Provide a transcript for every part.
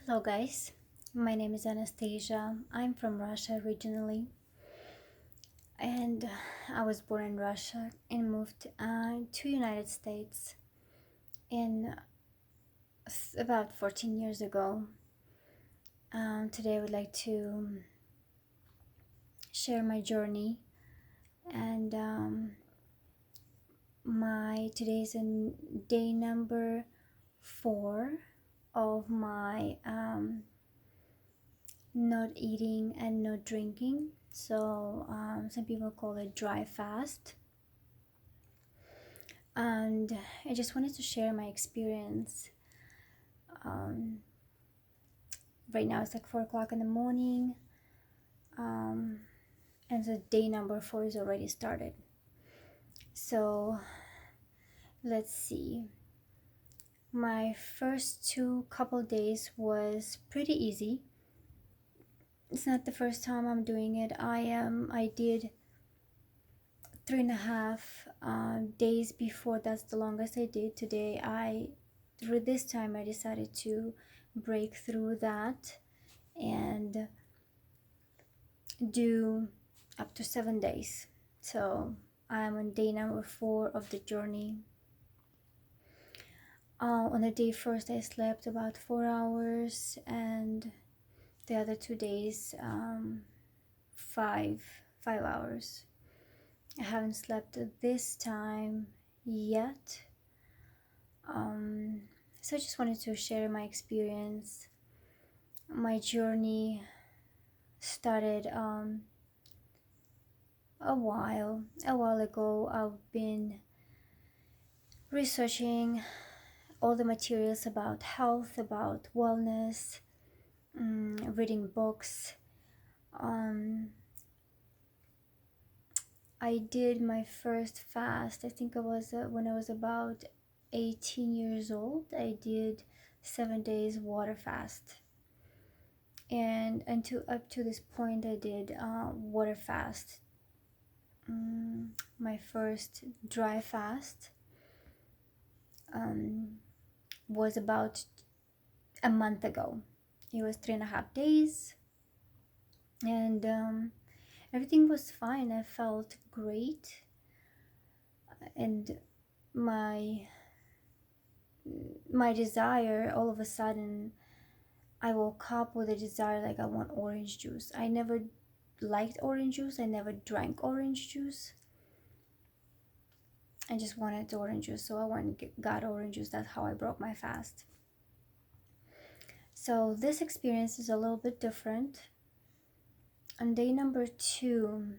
Hello, guys. My name is Anastasia. I'm from Russia originally, and I was born in Russia and moved to United States in about 14 years ago. Today, I would like to share my journey, and my today is day number 4 of my not eating and not drinking. So some people call it dry fast. And I just wanted to share my experience. Um, right now it's like 4 o'clock in the morning, and the day number 4 is already started. So let's see. My first two couple days was pretty easy. It's not the first time I'm doing it. I did 3.5 days before. That's the longest I did. Through this time I decided to break through that and do up to 7 days. So I'm on day number 4 of the journey. On the day first I slept about 4 hours, and the other 2 days 5 hours. I haven't slept this time yet. So I just wanted to share my experience. My journey started a while ago. I've been researching all the materials about health, about wellness, reading books. I did my first fast, I think it was when I was about 18 years old. I did 7 days water fast, and until up to this point I did water fast. My first dry fast was about a month ago. It was 3.5 days, and everything was fine. I felt great, and my desire, all of a sudden I woke up with a desire like I want orange juice. I never liked orange juice. I never drank orange juice. I just wanted orange juice, so I went and got orange juice. That's how I broke my fast. So this experience is a little bit different. On day number 2,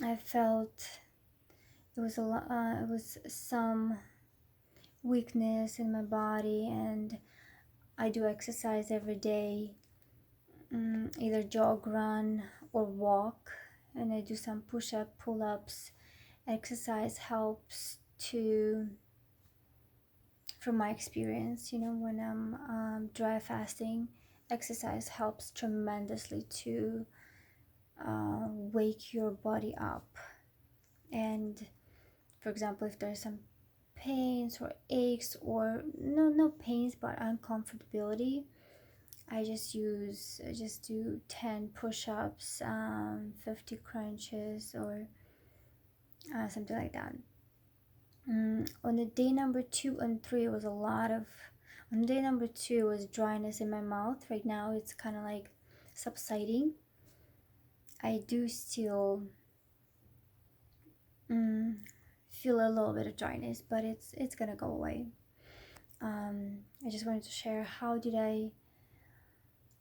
I felt it was some weakness in my body, and I do exercise every day, either jog, run, or walk, and I do some push-up, pull-ups. Exercise helps to, from my experience, when I'm dry fasting, exercise helps tremendously to wake your body up. And for example, if there's some pains or aches, or no pains but uncomfortability, I just do 10 push-ups, 50 crunches, or something like that. On the day number 2 and 3 was on day number 2 was dryness in my mouth. Right now it's kind of like subsiding. I do still feel a little bit of dryness, but it's gonna go away. I just wanted to share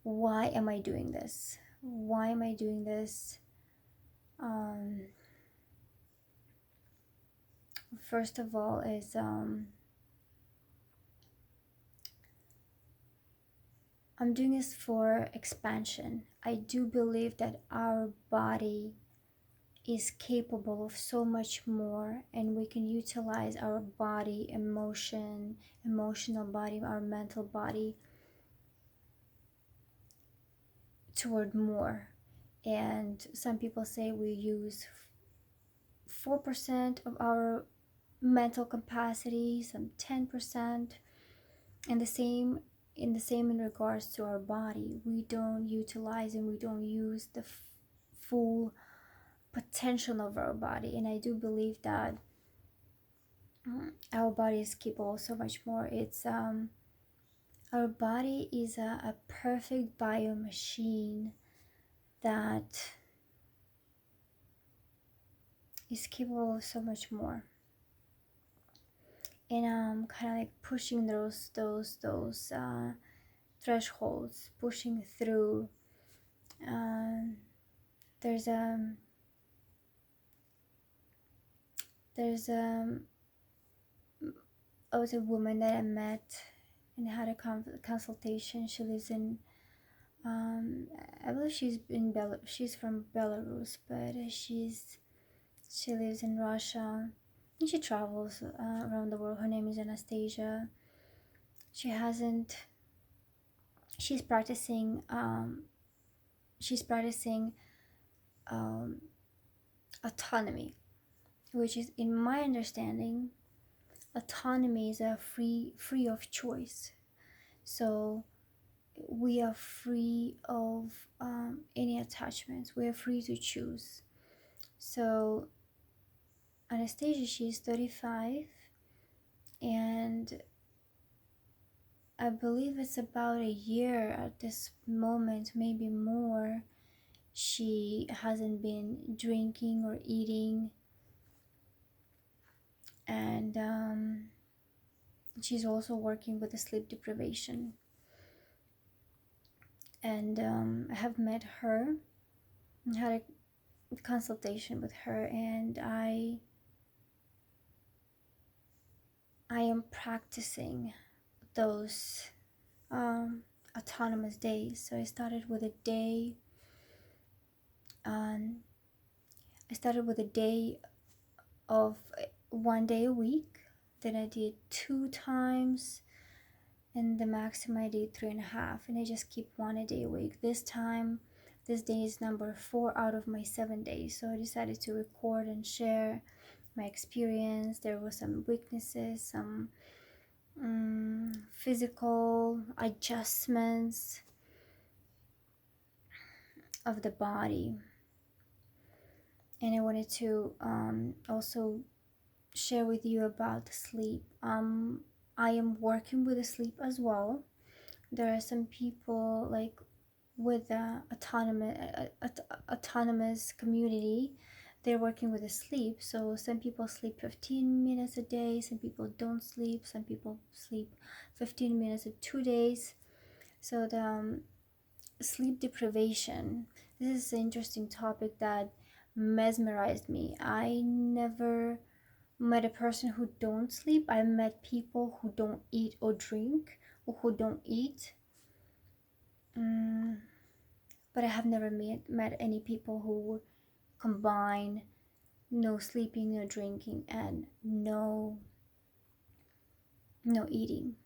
why am I doing this? Why am I doing this? First of all is I'm doing this for expansion. I do believe that our body is capable of so much more, and we can utilize our body, emotional body, our mental body toward more. And some people say we use 4% of our mental capacity, some 10%, and the same in the same in regards to our body. We don't utilize and we don't use the full potential of our body. And I do believe that our body is capable of so much more. It's our body is a perfect bio machine that is capable of so much more. And I'm kind of like pushing those thresholds, pushing through. Um, there's a there's I was a woman that I met and had a consultation. She lives in I believe she's from Belarus, but she lives in Russia and she travels around the world. Her name is Anastasia. She hasn't she's practicing she's practicing um, autonomy, which is, in my understanding, autonomy is a free of choice. So we are free of any attachments. We are free to choose. So Anastasia, she's 35, and I believe it's about a year at this moment, maybe more. She hasn't been drinking or eating, and she's also working with the sleep deprivation. And I have met her and had a consultation with her, and I am practicing those autonomous days. So I started with a day. I started with a day of 1 day a week. Then I did 2 times, and the maximum I did 3.5. And I just keep 1 a day a week. This day is number 4 out of my 7 days. So I decided to record and share my experience. There were some weaknesses, some physical adjustments of the body, and I wanted to also share with you about the sleep. I am working with the sleep as well. There are some people like with the autonomous community. They're working with the sleep. So some people sleep 15 minutes a day, some people don't sleep, some people sleep 15 minutes in 2 days. So the sleep deprivation, this is an interesting topic that mesmerized me. I never met a person who don't sleep. I met people who don't eat or drink, or who don't eat, but I have never met any people who combine no sleeping, no drinking, and no eating.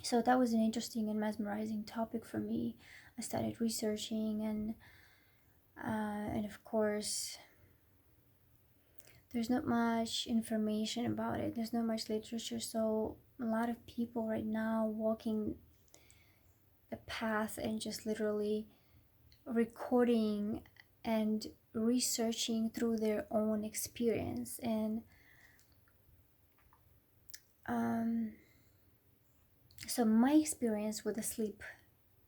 So that was an interesting and mesmerizing topic for me. I started researching, and of course there's not much information about it. There's not much literature. So a lot of people right now walking the path and just literally recording and researching through their own experience. And so my experience with the sleep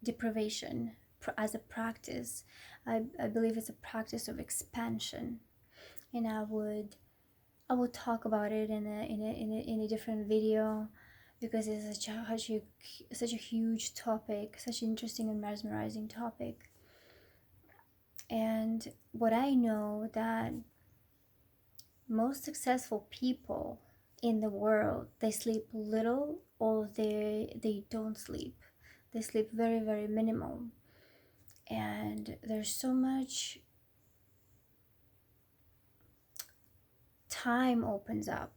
deprivation as a practice, I believe it's a practice of expansion, and I would talk about it in a different video, because it's such a huge topic, such an interesting and mesmerizing topic. And what I know, that most successful people in the world, they sleep little, or they don't sleep. They sleep very, very minimal. And there's so much time opens up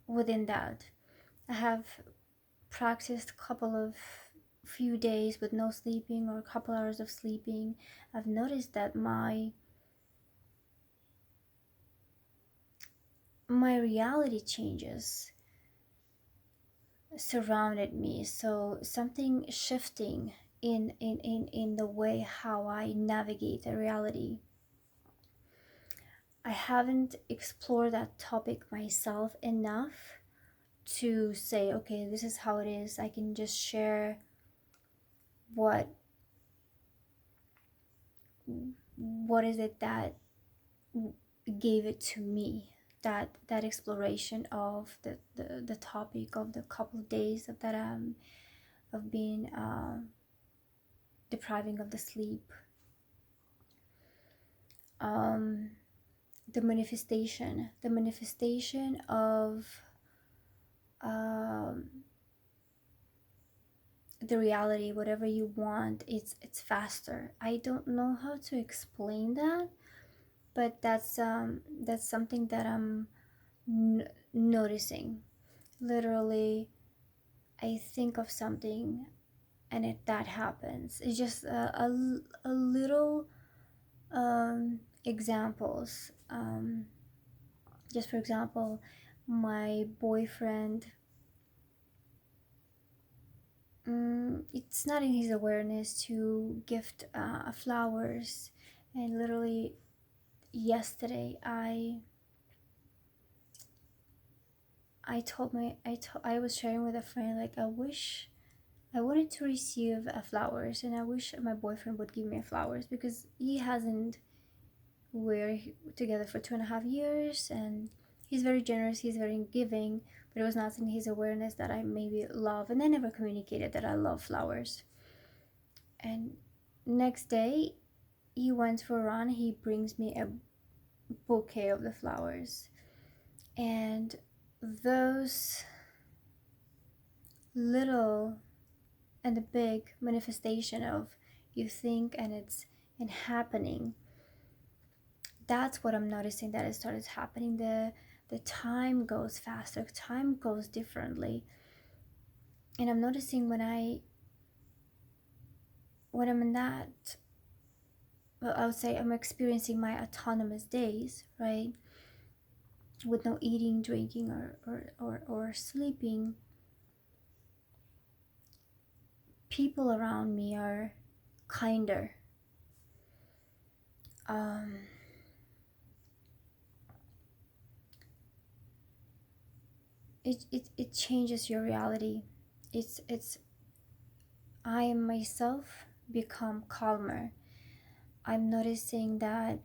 within that. I have practiced a couple of few days with no sleeping, or a couple hours of sleeping. I've noticed that my reality changes. surrounded me. So something shifting in the way how I navigate the reality. I haven't explored that topic myself enough to say, okay, this is how it is. I can just share what what is it that gave it to me, that exploration of the topic of the couple of days of that of being depriving of the sleep, um the manifestation of um the reality, whatever you want, it's faster. I don't know how to explain that, but that's something that I'm noticing. Literally, I think of something and that happens. It's just a little examples. Just for example, my boyfriend, it's not in his awareness to gift flowers, and literally yesterday I was sharing with a friend, like, I wanted to receive flowers, and I wish my boyfriend would give me flowers because he hasn't. We're together for 2.5 years, and he's very generous. He's very giving, but it was not in his awareness that I maybe love, and I never communicated that I love flowers. And next day, he went for a run. He brings me a bouquet of the flowers, and those little and the big manifestation of you think and it's and happening, that's what I'm noticing, that it started happening. The time goes faster, time goes differently. And I'm noticing when I'm in that, well, I would say I'm experiencing my autonomous days, right, with no eating, drinking, or sleeping. People around me are kinder. um it changes your reality. It's I myself become calmer. I'm noticing that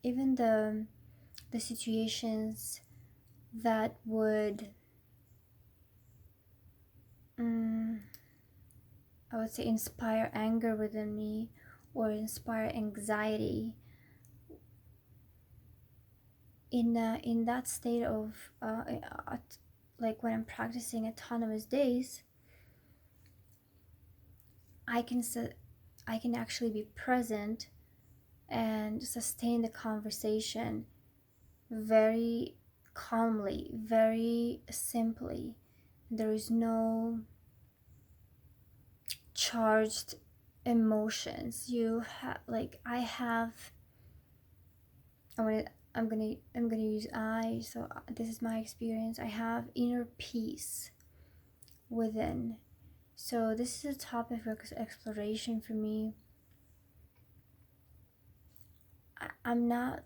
even the situations that would, um, I would say, inspire anger within me or inspire anxiety, in that state of like when I'm practicing autonomous days, I can I can actually be present and sustain the conversation very calmly, very simply. There is no charged emotions. You have, like, I have, I'm gonna I'm gonna use I. So this is my experience. I have inner peace within. So this is a topic of exploration for me. I'm not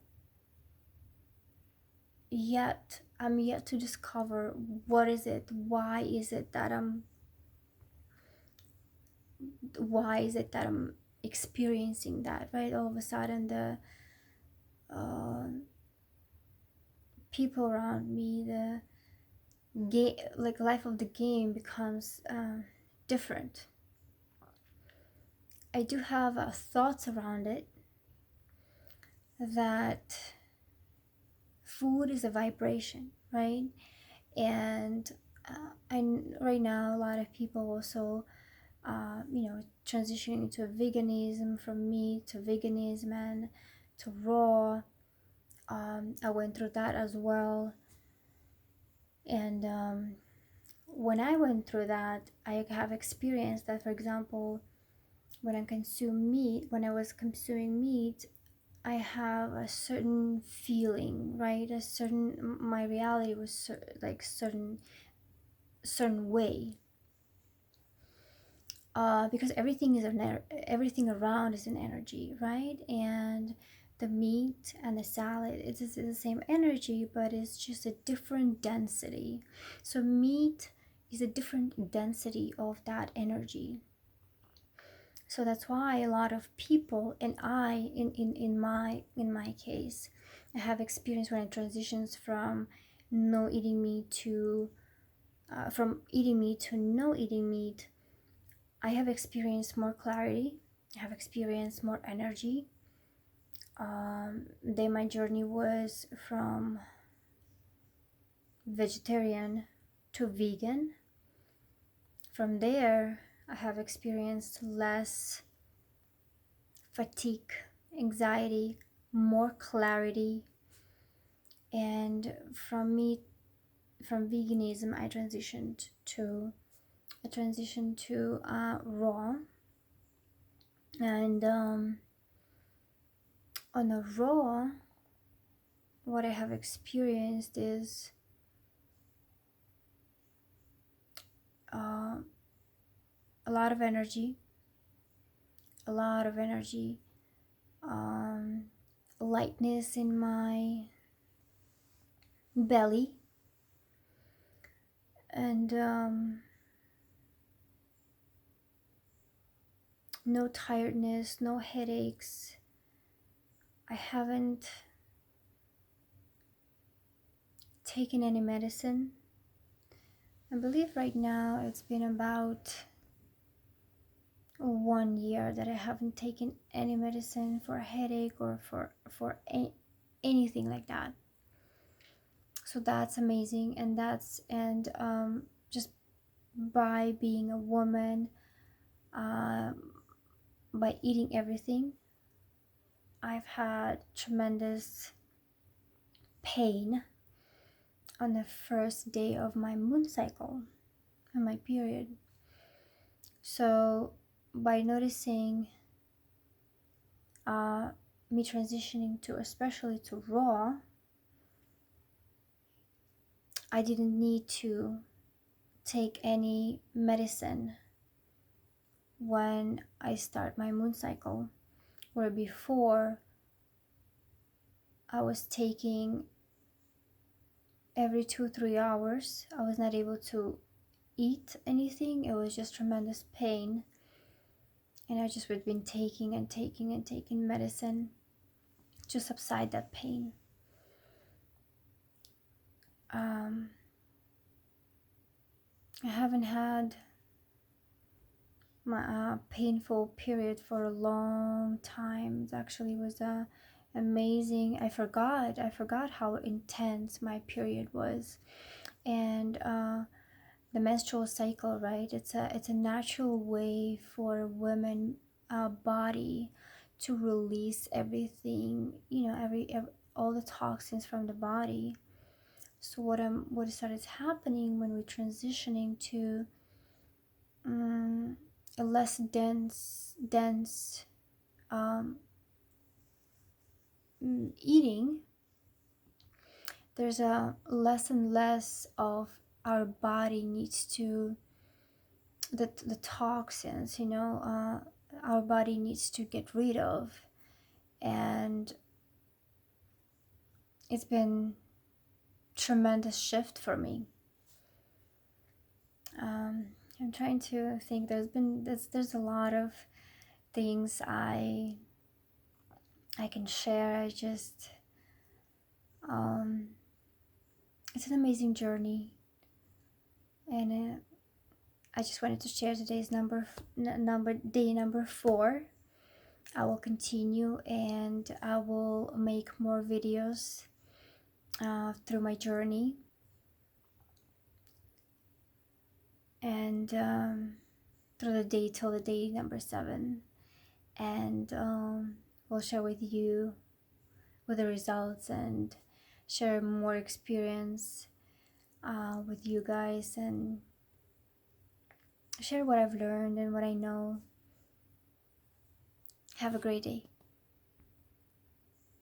yet. I'm yet to discover what is it. Why is it that I'm experiencing that, right? All of a sudden, the uh, people around me, the game, like life of the game, becomes different. I do have thoughts around it that food is a vibration, right? And and right now a lot of people also transitioning to veganism, from meat to veganism and to raw. I went through that as well. And when I went through that, I have experienced that, for example, when I was consuming meat, I have a certain feeling, right? My reality was like certain way. because everything around is an energy, right? And the meat and the salad, it's the same energy, but it's just a different density. So meat is a different density of that energy. So that's why a lot of people, and I, in my case, I have experience when I transitions from no eating meat to from eating meat to no eating meat. I have experienced more clarity. I have experienced more energy. Then my journey was from vegetarian to vegan. From there, I have experienced less fatigue, anxiety, more clarity. And from veganism, I transitioned to raw. And on a raw, what I have experienced is uh, a lot of energy, a lot of energy, um, lightness in my belly, and no tiredness, no headaches. I haven't taken any medicine. I believe right now it's been about 1 year that I haven't taken any medicine for a headache or for anything like that. So that's amazing, and just by being a woman, by eating everything, I've had tremendous pain on the first day of my moon cycle and my period. So by noticing me transitioning to especially to raw, I didn't need to take any medicine when I start my moon cycle, where before I was taking every 2-3 hours. I was not able to eat anything. It was just tremendous pain, and I just would been taking and taking and taking medicine to subside that pain. I haven't had my painful period for a long time. It actually was amazing. I forgot how intense my period was. And the menstrual cycle, right? It's a natural way for a woman body to release everything, every all the toxins from the body. So what started happening when we're transitioning to a less dense eating, there's a less and less of our body needs to the toxins, our body needs to get rid of. And it's been tremendous shift for me. I'm trying to think. There's a lot of things I can share. I just it's an amazing journey, and I just wanted to share today's day number 4. I will continue, and I will make more videos through my journey, and through the day till the day number 7, and we'll share with you with the results and share more experience with you guys, and share what I've learned and what I know. Have a great day.